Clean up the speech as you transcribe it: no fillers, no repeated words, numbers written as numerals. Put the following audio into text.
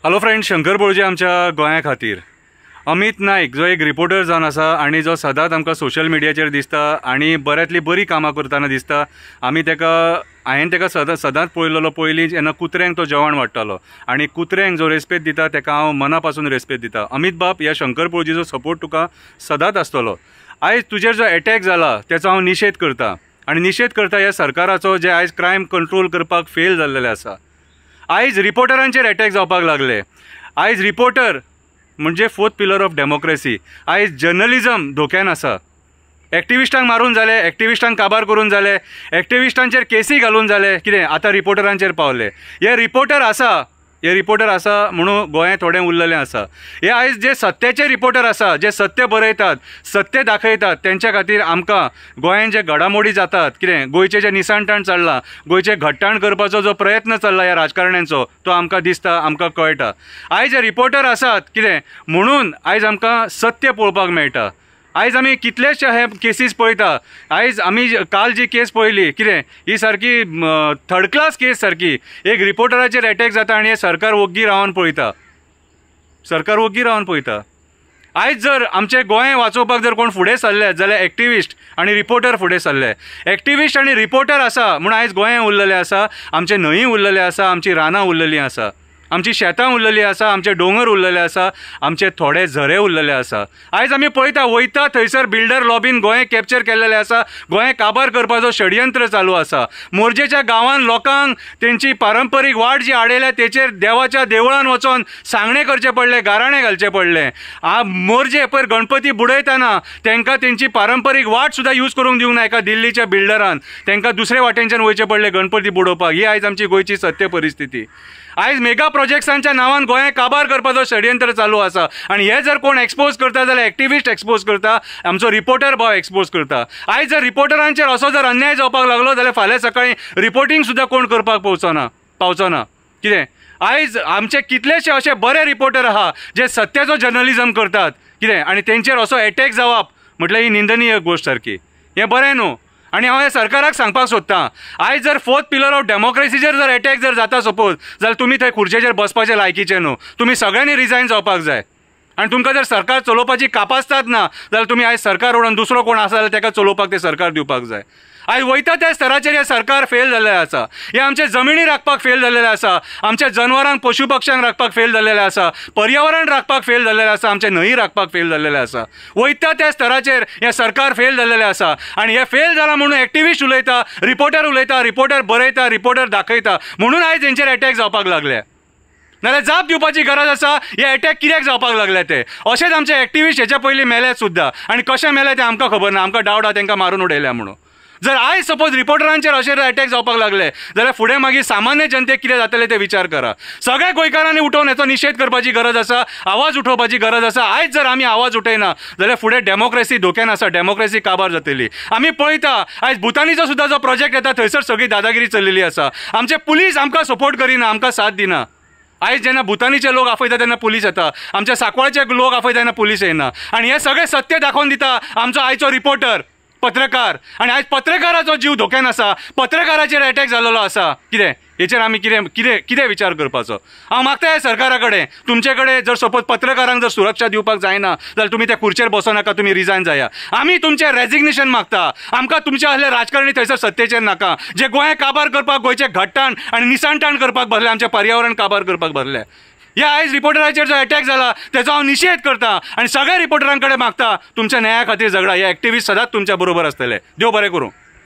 Hello friend, Shankar बोळजे आमच्या गोंया खातीर. अमित नाईक जो एक रिपोर्टर जावन आसा आनी जो सदांच आमकां सोशल मिडियाचेर दिसता आनी बऱ्यांतली बरी कामां करतना दिसता. हांवें ताका सदांच पळयलेलो पयलीं जेन्ना कुत्र्यांक तो जेवण वाडटालो आनी कुत्र्यांक जो रेस्पेद दिता ताका हांव मना पासून रेस्पेद दिता. अमित बाब, ह्या शंकर बोळजेचो सपोर्ट तुका सदांच आसतलो. आयज तुजेर जो एटॅक जाला तेचो हांव निशेध करता आनी निशेध करता ह्या सरकाराचो जे आयज क्रायम कंट्रोल करपाक फेल जाल्लेले आसा. आयज रिपोर्टरांचेर एटॅक जावपाक लागले. आयज रिपोर्टर म्हणजे फोर्थ पिलर ऑफ डेमोक्रेसी. आयज जर्नलिजम धोक्यान आसा. एक्टिविस्टांक मारून जाले, एक्टिविस्टांक काबार करून जाले, एक्टिविस्टांचेर केसी घालून जाले. कितें आतां रिपोर्टरांचेर पावले. हे रिपोर्टर आसा म्हणून गोंय थोडें उरलेलें आसा. हे आयज जे सत्याचे रिपोर्टर आसा, जे सत्य बरयतात, सत्य दाखयतात, तेंच्या खातीर आमकां गोंयांत जे घडामोडी जातात, कितें गोंयचें जें निसाणटाण चल्लां, गोंयचें घट्टाण करपाचो जो प्रयत्न चल्ला ह्या राजकारण्यांचो, तो आमकां दिसता, आमकां कळटा. आयज हे रिपोर्टर आसात कितें म्हणून आयज आमकां सत्य पळोवपाक मेळटा. आयज आमी कितलेशे हे केसीस पळयता. आयज आमी काल जी केस पळयली, कितें ही सारकी थर्ड क्लास केस सारकी. एक रिपोर्टराचेर एटॅक जाता आनी हे सरकार वग्गी रावन पळयता. आयज जर आमचें गोंय वाचोवपाक जर कोण फुडें सरले जाल्यार एक्टिविस्ट आनी रिपोर्टर फुडें सरले. एक्टिविस्ट आनी रिपोर्टर आसा म्हूण आयज गोंय उरलेलें आसा. आमचे न्हंय उरलेले आसा, आमची रानां उरलेलीं आसा, आमची शेतां उरलेलीं आसा, आमचे दोंगर उरलेले आसा, आमचे थोडे झरे उरलेले आसा. आयज आमी पळयता वयता थंयसर बिल्डर लॉबीन गोंय कॅप्चर केल्लेले आसा. गोंय काबार करपाचो षडयंत्र चालू आसा. मोरजेच्या गांवांत लोकांक तेंची पारंपरीक वाट जी आडयल्या तेचेर देवाच्या देवळान वचोन सांगणे करचे पडले, गाराणें घालचे पडले. मोरजे पयर गणपती बुडयतना तांकां तेंची पारंपरीक वाट सुद्दां यूज करूंक दिवंक ना एका दिल्लीच्या बिल्डरान. तांकां दुसरे वाटेनच्यान वयचे पडले गणपती बुडोवपाक. ही आयज आमची गोंयची सत्य परिस्थिती. आयज मेगा प्रोजेक्ट्सांच्या नांवान गोंय काबार करपाचो षडयंत्र चालू आसा आनी हे जर कोण एक्सपोज करता जाल्यार एक्टिविस्ट एक्सपोज करता, आमचो रिपोर्टर भाव एक्सपोज करता. आयज जर रिपोर्टरांचेर असो जर अन्याय जावपाक लागलो जाल्यार फाल्यां सकाळीं रिपोर्टींग सुद्दां कोण करपाक पावचो ना. कितें आयज आमचे कितलेशे अशे बरे रिपोर्टर आहा जे सत्याचो जर्नलिजम करतात, कितें आनी तेंचेर असो एटॅक जावप म्हटल्यार ही निंदनीय गोश्ट सारकी. हें बरें न्हू. आनी हांव ह्या सरकाराक सांगपाक सोदतां, आयज जर फोर्थ पिलर ऑफ डेमोक्रेसीचेर जर एटॅक जर जाता सपोज, जाल्यार तुमी थंय खुर्चेचेर बसपाचे लायकीचे न्हू. तुमी सगळ्यांनी रिजायन जावपाक जाय. आनी तुमकां जर सरकार चलोवपाची कापासतात ना जाल्यार तुमी आयज सरकार उडोवन दुसरो कोण आसा जाल्यार ताका चलोवपाक ते सरकार दिवपाक जाय. आयज वयता त्या स्तराचेर हे सरकार फेल जाल्लें आसा. हे आमचे जमिनी राखपाक फेल जाल्लेले आसा, आमच्या जनवरांक पशु पक्ष्यांक राखपाक फेल जाल्लेले आसा, पर्यावरण राखपाक फेल जाल्लेले आसा, आमचे न्हंय राखपाक फेल जाल्लेले आसा. वयता त्या स्तराचेर हे सरकार फेल जाल्लेले आसा. आनी हे फेल जाला म्हणून एक्टिविस्ट उलयता, रिपोर्टर बरयता, रिपोर्टर दाखयता म्हणून आयज हेंचेर एटॅक जावपाक लागले. नाल्यार जाप दिवपाची गरज आसा हे एटॅक कित्याक जावपाक लागले ते. अशेंच आमचे एक्टिविस्ट हेच्या पयलीं मेले सुद्दां आनी कशें मेले ते आमकां खबर ना. आमकां डावट आहा तांकां मारून उडयल्या म्हणून. जर आयज सपोज रिपोर्टरांचेर अशें एटॅक जावपाक लागले जाल्यार फुडें मागीर सामान्य जनतेक कितें जातलें ते विचार करा. सगळ्या गोंयकारांनी उठोवन हेचो निशेध करपाची गरज आसा, आवाज उठोवपाची गरज आसा. आयज जर आमी आवाज उठयना जाल्यार फुडें डेमोक्रेसी धोक्यान आसा, डेमोक्रेसी काबार जातली. आमी पळयता आयज भुतानीचो सुद्दां जो प्रोजेक्ट येता थंयसर सगळी दादागिरी चल्लेली आसा. आमचे पुलीस आमकां सपोर्ट करिना, आमकां साथ दिना. आयज जेन्ना भुतानीचे लोक आफयता तेन्ना पुलीस येता, आमच्या सांकवाळचे लोक आफयता तेन्ना पुलीस येना. आनी हे सगळें सत्य दाखोवन दिता आमचो आयचो रिपोर्टर, पत्रकार. आनी आयज पत्रकाराचो जीव धोक्यान आसा, पत्रकाराचेर एटॅक जाल्लो आसा. कितें हेचेर आमी कितें विचार करपाचो. हांव मागता ह्या सरकारा कडेन, तुमचे कडेन जर सपोज पत्रकारांक जर सुरक्षा दिवपाक जायना जाल्यार तुमी त्या खुर्चेर बसनाका, तुमी रिजायन जाया. आमी तुमचें रेजिग्नेशन मागता. आमकां तुमचे असले राजकारणी थंयसर सत्तेचेर नाका जे गोंय काबार करपाक, गोंयचें घट्टाण आनी निसाणटाण करपाक भरले, आमचें पर्यावरण काबार करपाक भरले. ह्या आयज रिपोर्टराचेर जो एटॅक जाला तेचो हांव निशेध करता आनी सगळ्या रिपोर्टरां कडेन मागता तुमच्या न्याया खातीर झगडा. हे एक्टिविस्ट सदांच तुमच्या बरोबर आसतले. देव बरें करूं.